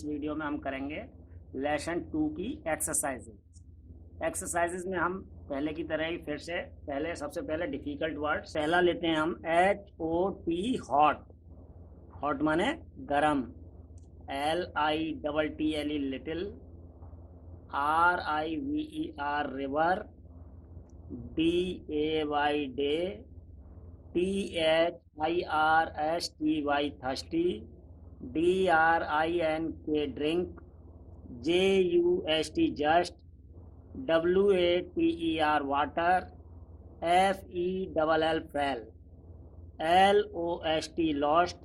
इस वीडियो में हम करेंगे लेसन 2 की एक्सरसाइजेज में हम पहले की तरह ही फिर से सबसे पहले डिफिकल्ट वर्ड पहला लेते हैं हम HOT हॉट। हॉट माने गरम, LITTLE little, RIVER river, DAY day, THIRSTY thirsty, DRINK drink, JUST just, WATER water, FELL fell, LOST lost,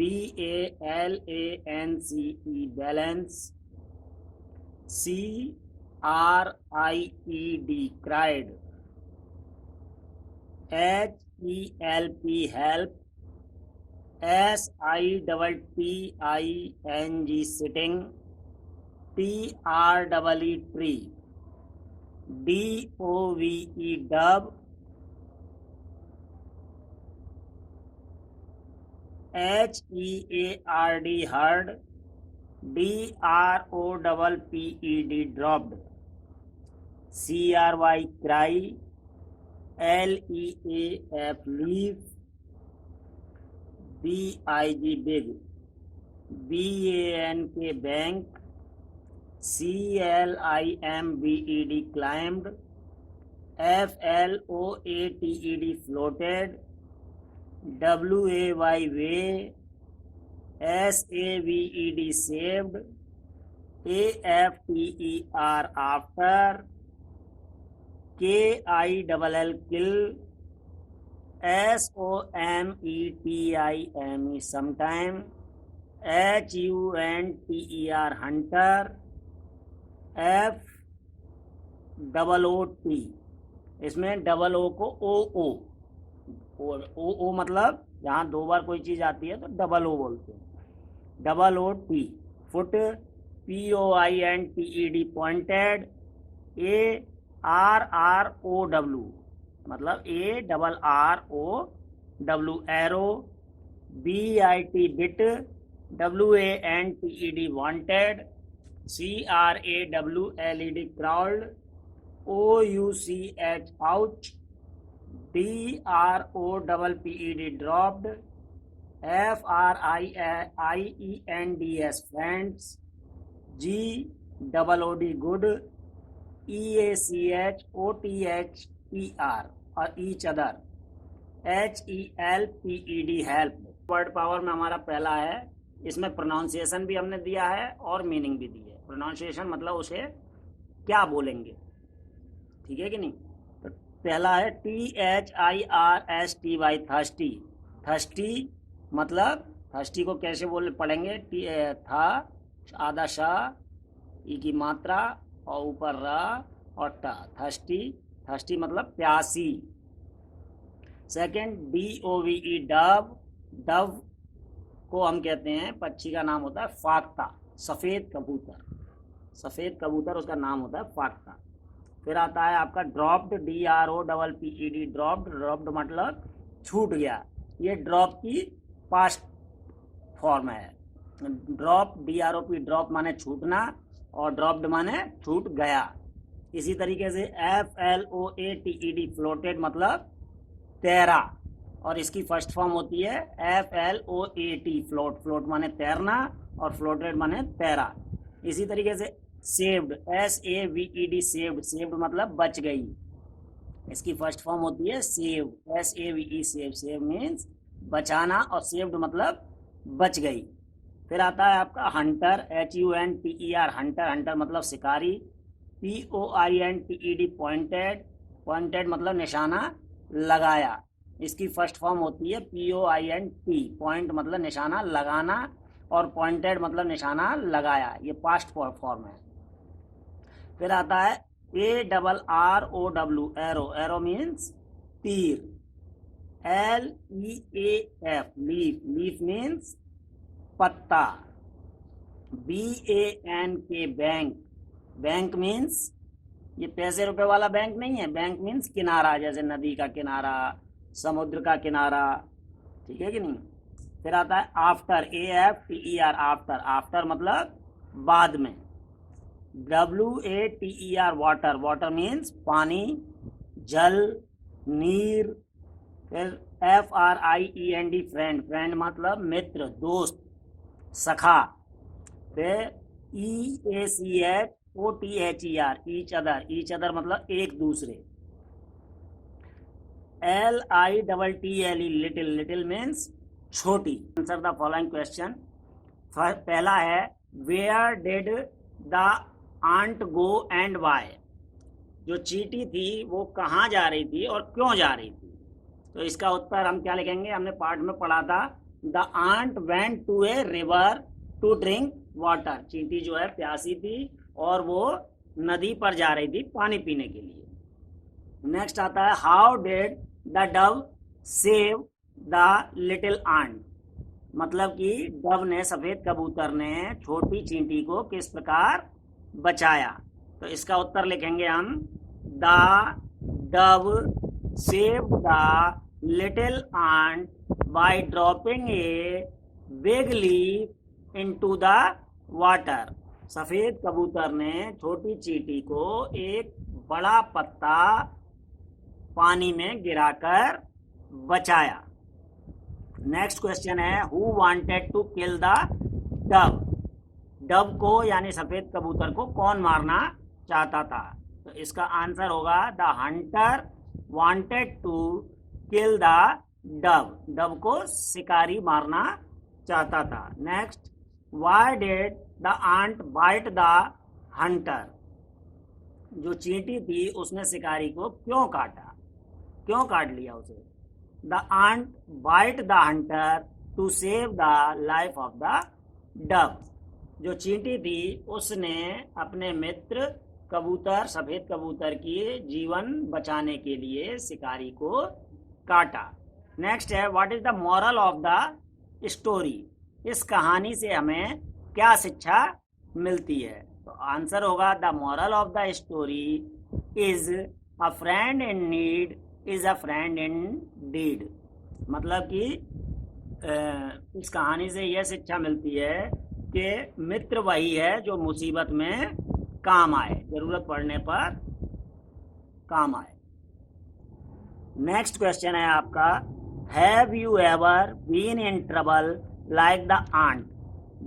BALANCE balance, CRIED cried, HELP help, SITTING sitting, TREE tree, DOVE dove, HEARD heard, DROPPED dropped, CRY cry, LEAF leaf, BIG big, BANK bank, CLIMBED climbed, FLOATED floated, WAY way, SAVED saved, AFTER after, KILL kill, SOMETIME sometime, HUNTER hunter, FOOT इसमें double O को ओ मतलब यहाँ दो बार कोई चीज आती है तो डबल ओ बोलते हैं, OOT foot, POINTED pointed, ARROW मतलब ARROW arrow, BIT bit, WANTED wanted, CRAWLED crowd, OUCH ouch, DROPPED dropped, FRIENDS friends, GOOD good, EACHOTHER और each other, HELPED help। Word power में हमारा पहला है, इसमें प्रोनाउंसिएशन भी हमने दिया है और मीनिंग भी दी है। प्रोनाउंसिएशन मतलब उसे क्या बोलेंगे, ठीक है कि नहीं। तो पहला है THIRSTY थर्स्टी। थर्स्टी मतलब थर्स्टी को कैसे पढ़ेंगे, था आधा शाह, ई की मात्रा और ऊपर रा और टा, थर्स्टी। थर्स्टी मतलब प्यासी। Second DOVE Dove. डव को हम कहते हैं, पक्षी का नाम होता है फाख्ता, सफ़ेद कबूतर। सफ़ेद कबूतर उसका नाम होता है फाख्ता। फिर आता है आपका ड्रॉप्ड, DROPPED ड्रॉप्ड। ड्रॉप्ड मतलब छूट गया, ये ड्रॉप की पास्ट फॉर्म है। ड्रॉप, DROP ड्रॉप माने छूटना और ड्रॉप्ड माने छूट गया। इसी तरीके से FLOATED फ्लोटेड मतलब तैरा, और इसकी फर्स्ट फॉर्म होती है FLOAT फ्लोट। फ्लोट माने तैरना और फ्लोटेड माने तैरा। इसी तरीके से सेव्ड, SAVED सेव्ड। सेव्ड मतलब बच गई, इसकी फर्स्ट फॉर्म होती है save, SAVE save. Save means बचाना और सेव्ड मतलब बच गई। फिर आता है आपका हंटर, HUNTER हंटर। हंटर मतलब शिकारी। POINTED pointed. पॉइंटेड मतलब निशाना लगाया, इसकी फर्स्ट फॉर्म होती है POINT। पॉइंट मतलब निशाना लगाना और पॉइंटेड मतलब निशाना लगाया, ये पास्ट फॉर्म है। फिर आता है ARROW एरो। एरो मीन्स तीर। LEAF leaf. लीफ मीन्स पत्ता। BANK bank. बैंक मीन्स ये पैसे रुपए वाला बैंक नहीं है, बैंक मीन्स किनारा, जैसे नदी का किनारा, समुद्र का किनारा, ठीक है कि नहीं। फिर आता है आफ्टर, AFTER, आफ्टर, आफ्टर मतलब बाद में। WATER, वाटर, वाटर मीन्स पानी, जल, नीर। फिर FRIEND, फ्रेंड, फ्रेंड मतलब मित्र, दोस्त, सखा। फिर EACHOTHER, each other, each other मतलब एक दूसरे। LITTLE, लिटिल, लिटिल मीन्स छोटी। Answer the following question. पहला है where did the ant go and why. जो चींटी थी वो कहाँ जा रही थी और क्यों जा रही थी। तो इसका उत्तर हम क्या लिखेंगे, हमने पाठ में पढ़ा था, the ant went to a river to drink water. चींटी जो है प्यासी थी और वो नदी पर जा रही थी पानी पीने के लिए। नेक्स्ट आता है how did the dove save the little ant. मतलब कि डव ने, सफेद कबूतर ने छोटी चींटी को किस प्रकार बचाया। तो इसका उत्तर लिखेंगे हम, the dove save the little ant by dropping a big leaf into the water. सफेद कबूतर ने छोटी चींटी को एक बड़ा पत्ता पानी में गिराकर बचाया। नेक्स्ट क्वेश्चन है who wanted to kill the dove. Dove को यानी सफेद कबूतर को कौन मारना चाहता था। तो इसका आंसर होगा the hunter wanted to kill the dove. Dove को शिकारी मारना चाहता था। Next why did the ant bite the hunter. जो चींटी थी उसने शिकारी को क्यों काटा, क्यों काट लिया उसे। The ant bite the hunter to save the life of the dove. जो चींटी थी उसने अपने मित्र कबूतर, सफेद कबूतर की जीवन बचाने के लिए शिकारी को काटा। नेक्स्ट है what is the moral of the story. इस कहानी से हमें क्या शिक्षा मिलती है। तो आंसर होगा the moral of the story is a friend in need is a friend in deed. मतलब कि इस कहानी से यह शिक्षा मिलती है कि मित्र वही है जो मुसीबत में काम आए, जरूरत पड़ने पर काम आए। नेक्स्ट क्वेश्चन है आपका have you ever been in trouble like the ant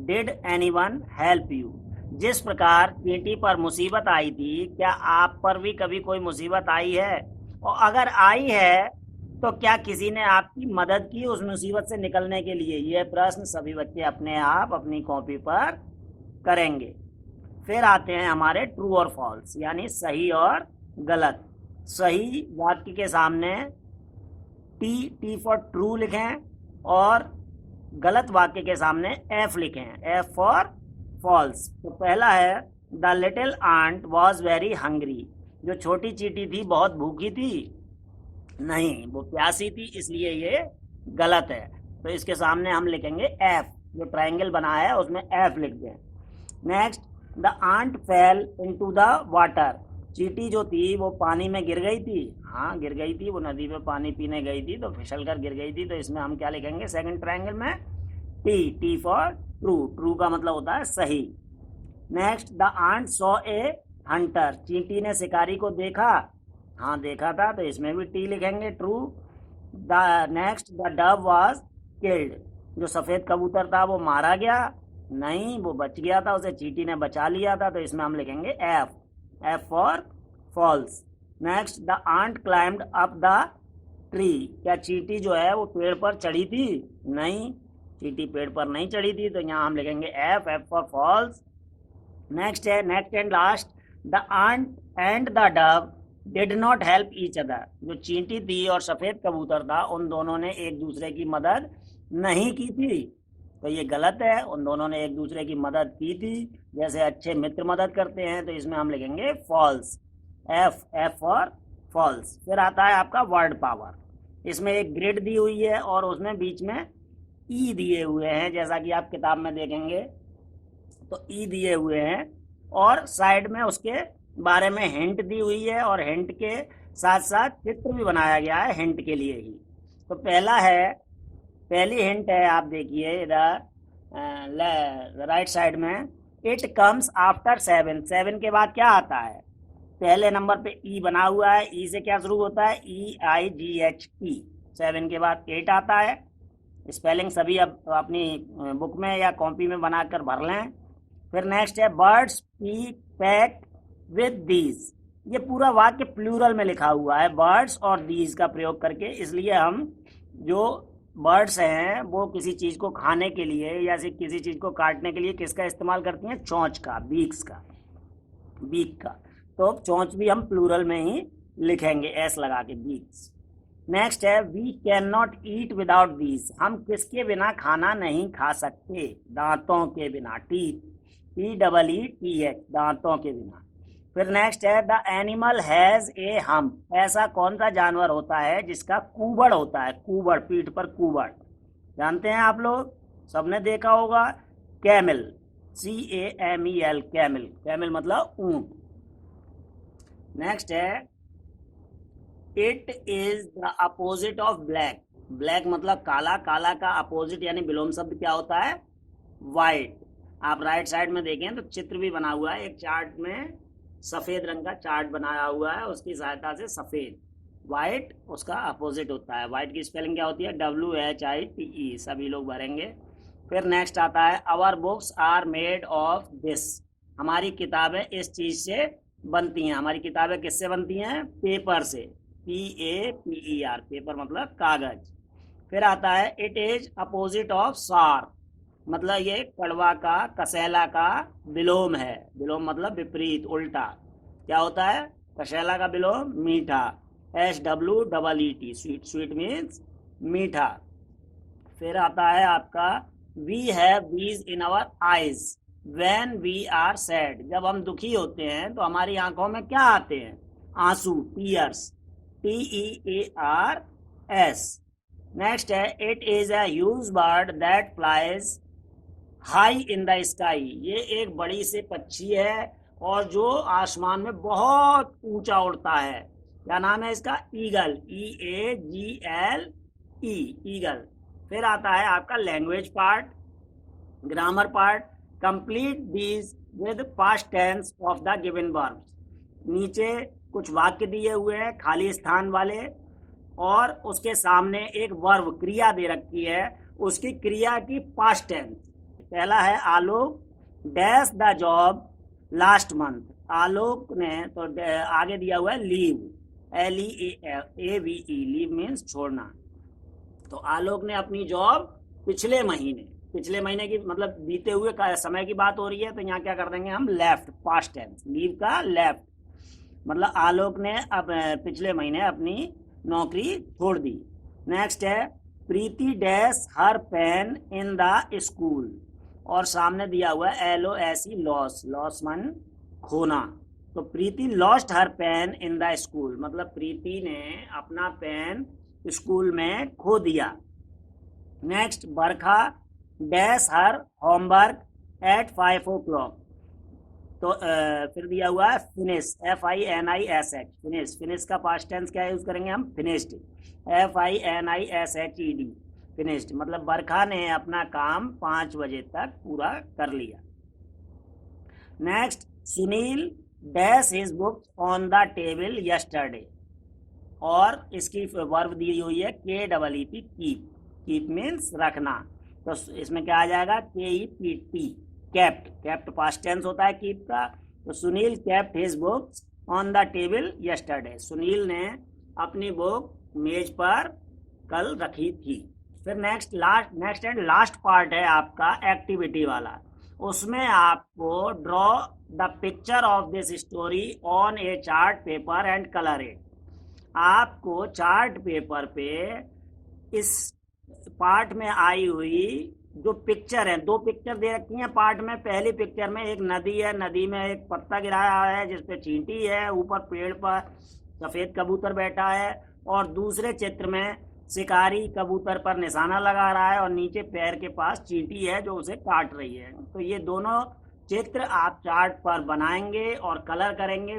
did anyone help you. जिस प्रकार चींटी पर मुसीबत आई थी, क्या आप पर भी कभी कोई मुसीबत आई है, और अगर आई है तो क्या किसी ने आपकी मदद की उस मुसीबत से निकलने के लिए। यह प्रश्न सभी बच्चे अपने आप अपनी कॉपी पर करेंगे। फिर आते हैं हमारे ट्रू और फॉल्स, यानी सही और गलत। सही वाक्य के सामने टी फॉर ट्रू लिखें और गलत वाक्य के सामने एफ लिखें, एफ फॉर फॉल्स। तो पहला है the little ant was very hungry. जो छोटी चींटी थी बहुत भूखी थी, नहीं, वो प्यासी थी, इसलिए ये गलत है। तो इसके सामने हम लिखेंगे एफ, जो ट्रायंगल बना है उसमें एफ लिख दें। Next the ant fell into the water. चींटी जो थी वो पानी में गिर गई थी। हाँ, गिर गई थी, वो नदी में पानी पीने गई थी तो फिसल कर गिर गई थी। तो इसमें हम क्या लिखेंगे, सेकंड ट्रायंगल में टी फॉर ट्रू। ट्रू का मतलब होता है सही। Next the ant saw a hunter. चींटी ने शिकारी को देखा। हाँ, देखा था, तो इसमें भी टी लिखेंगे, true. The next the Dove was killed. जो सफेद कबूतर था वो मारा गया, नहीं, वो बच गया था, उसे चींटी ने बचा लिया था। तो इसमें हम लिखेंगे F, F for false. Next the ant climbed up the tree. क्या चींटी जो है वो पेड़ पर चढ़ी थी, नहीं, चींटी पेड़ पर नहीं चढ़ी थी। तो यहाँ हम लिखेंगे F, F for false. Next है, next and last, the ant and the dove did not help each other. जो चींटी थी और सफेद कबूतर था, उन दोनों ने एक दूसरे की मदद नहीं की थी। तो ये गलत है, उन दोनों ने एक दूसरे की मदद की थी, जैसे अच्छे मित्र मदद करते हैं। तो इसमें हम लिखेंगे false, F, F for false. फिर आता है आपका वर्ड पावर। इसमें एक ग्रिड दी हुई है और उसमें बीच में ई दिए हुए हैं, जैसा कि आप किताब में देखेंगे तो ई दिए हुए हैं, और साइड में उसके बारे में हिंट दी हुई है, और हिंट के साथ साथ चित्र भी बनाया गया है हिंट के लिए ही। तो पहला है पहली हिंट है, आप देखिए इधर राइट साइड में, इट कम्स आफ्टर 7। 7 के बाद क्या आता है? पहले नंबर पे ई बना हुआ है, ई से क्या शुरू होता है? EIGHT। 7 के बाद 8 आता है। स्पेलिंग सभी अब अपनी बुक में या कॉपी में बनाकर भर लें। फिर नेक्स्ट है birds speak pack with these. ये पूरा वाक्य प्लूरल में लिखा हुआ है, बर्ड्स और दीज का प्रयोग करके, इसलिए हम जो बर्ड्स हैं वो किसी चीज़ को खाने के लिए या किसी चीज़ को काटने के लिए किसका इस्तेमाल करती हैं? चोंच का, बीक्स का, बीक का। तो चोंच भी हम प्लूरल में ही लिखेंगे, एस लगा के, बीक्स। नेक्स्ट है we can not eat without these. हम किसके बिना खाना नहीं खा सकते? दांतों के बिना, टीथ, TEETH, दांतों के बिना। फिर नेक्स्ट है the animal has a hump. ऐसा कौन सा जानवर होता है जिसका कूबड़ होता है? कूबड़, पीठ पर कूबड़, जानते हैं आप लोग, सबने देखा होगा। कैमल, CAMEL, कैमल, कैमल मतलब ऊंट। नेक्स्ट है it is the opposite of black. Black मतलब काला, काला का अपोजिट यानी विलोम शब्द क्या होता है? वाइट। आप राइट साइड में देखें तो चित्र भी बना हुआ है, एक चार्ट में सफेद रंग का चार्ट बनाया हुआ है, उसकी सहायता से सफेद, वाइट उसका अपोजिट होता है। वाइट की स्पेलिंग क्या होती है? WHITE, सभी लोग भरेंगे। फिर नेक्स्ट आता है our books are made of this. हमारी किताबें इस चीज से बनती हैं। हमारी किताबें किससे बनती हैं? पेपर से, PAPER, पेपर मतलब कागज। फिर आता है इट इज अपोजिट ऑफ सार, मतलब ये कड़वा का, कसैला का विलोम है। विलोम मतलब विपरीत, उल्टा। क्या होता है? कसैला का विलोम मीठा, SWEET, स्वीट, स्वीट मीन्स मीठा। फिर आता है आपका we have these in our eyes when we are sad. जब हम दुखी होते हैं तो हमारी आंखों में क्या आते हैं? आंसू, टीयर्स, TEARS। नेक्स्ट है it is a huge bird that flies high in the sky. ये एक बड़ी से पक्षी है और जो आसमान में बहुत ऊंचा उड़ता है। क्या नाम है इसका? Eagle, EAGLE, eagle. फिर आता है आपका language part, grammar part. Complete these with past tense of the given verbs. नीचे कुछ वाक्य दिए हुए हैं खाली स्थान वाले, और उसके सामने एक वर्ब, क्रिया दे रखी है, उसकी क्रिया की पास्ट टेंस। पहला है Alok dash the job last month. Alok ने, तो आगे दिया हुआ है लीव, LEAVE, लीव मीन्स छोड़ना। तो आलोक ने अपनी जॉब पिछले महीने, पिछले महीने की मतलब बीते हुए समय की बात हो रही है, तो यहाँ क्या कर देंगे हम? लेफ्ट, पास्ट टेंस, लीव का लेफ्ट, मतलब आलोक ने अब पिछले महीने अपनी नौकरी छोड़ दी। नेक्स्ट है Preeti dash her pen in the school, और सामने दिया हुआ है LOSE, लॉस, लॉस मन खोना। तो Preeti lost her pen in the school, मतलब प्रीति ने अपना पेन स्कूल में खो दिया। Next Barkha dash her homework at 5 o'clock। तो फिर दिया हुआ है फिनिश, FINISH, फिनिश। फिनिश का पास्ट टेंस क्या यूज करेंगे हम? Finished, FINISHED, finished. मतलब बरखा ने अपना काम 5 बजे तक पूरा कर लिया। Next Sunil dash his books on the table yesterday, और इसकी वर्ब दी हुई है KEEP, कीप। कीप मीन्स रखना, तो इसमें क्या आ जाएगा? KEPT, kept. Kept past tense होता है कीप का। तो Sunil kept his books on the table yesterday. Sunil ने अपनी बुक मेज पर कल रखी थी। फिर नेक्स्ट एंड लास्ट पार्ट है आपका एक्टिविटी वाला। उसमें आपको draw the picture of this story on A chart paper and colour it. आपको चार्ट पेपर पे इस पार्ट में आई हुई जो पिक्चर है, 2 पिक्चर दे रखी हैं पार्ट में। पहली पिक्चर में एक नदी है, नदी में एक पत्ता गिराया है जिसपे चींटी है, ऊपर पेड़ पर सफेद कबूतर बैठा है, और दूसरे चित्र में शिकारी कबूतर पर निशाना लगा रहा है और नीचे पैर के पास चींटी है जो उसे काट रही है। तो ये दोनों चित्र आप चार्ट पर बनाएंगे और कलर करेंगे।